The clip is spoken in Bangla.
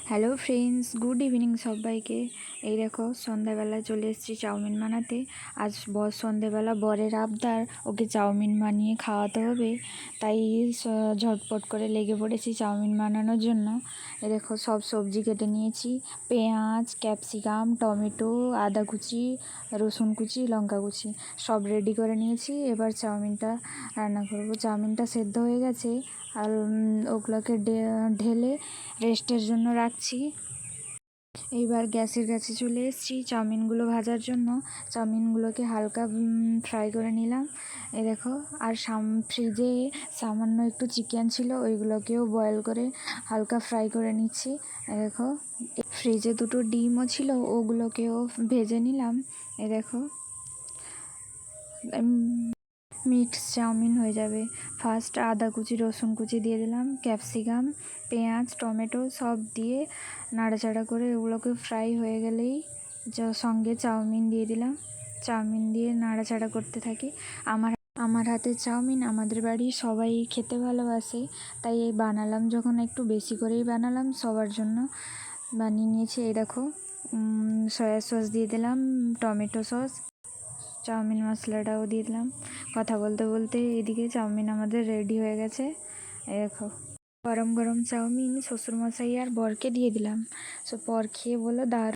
হ্যালো ফ্রেন্ডস, গুড ইভিনিং সবাইকে। এই দেখো সন্ধ্যাবেলা চলে এসেছি চাউমিন বানাতে। আজ সন্ধ্যাবেলা বরের আবদার, ওকে চাউমিন বানিয়ে খাওয়াতে হবে, তাই ঝটপট করে লেগে পড়েছি চাউমিন বানানোর জন্য। এই দেখো সব সবজি কেটে নিয়েছি, পেঁয়াজ, ক্যাপসিকাম, টমেটো, আদা কুচি, রসুন কুচি, লঙ্কা কুচি সব রেডি করে নিয়েছি। এবার চাউমিনটা রান্না করব। চাউমিনটা সেদ্ধ হয়ে গেছে আর ওগুলোকে ঢেলে রেস্টের জন্য রাখছি। এইবার গ্যাসের কাছে চলে এসেছি চাউমিনগুলো ভাজার জন্য। চাউমিনগুলোকে হালকা ফ্রাই করে নিলাম। এই দেখো, আর ফ্রিজে সামান্য একটু চিকেন ছিল, ওইগুলোকেও বয়েল করে হালকা ফ্রাই করে নিচ্ছি। এই দেখো, ফ্রিজে দুটো ডিমও ছিল, ওগুলোকেও ভেজে নিলাম। এই দেখো, মিক্স চাউমিন হয়ে যাবে। ফার্স্ট আদা কুচি, রসুন কুচি দিয়ে দিলাম, ক্যাপসিকাম, পেঁয়াজ, টমেটো সব দিয়ে নাড়াচাড়া করে ওগুলোকে ফ্রাই হয়ে গেলেই সঙ্গে চাউমিন দিয়ে দিলাম। চাউমিন দিয়ে নাড়াচাড়া করতে থাকি। আমার হাতের চাউমিন আমাদের বাড়ির সবাই খেতে ভালোবাসে, তাই এই বানালাম যখন একটু বেশি করেই বানালাম, সবার জন্য বানিয়ে নিয়েছি। এই দেখো, সয়া সস দিয়ে দিলাম, টমেটো সস, চাউমিন মশলাটাও দিয়ে দিলাম। কথা বলতে বলতে এদিকে চাউমিন আমাদের রেডি হয়ে গেছে। দেখো, গরম গরম চাউমিন শ্বশুরমশাই আর বরকে দিয়ে দিলাম। বর খেয়ে বললো দারুণ।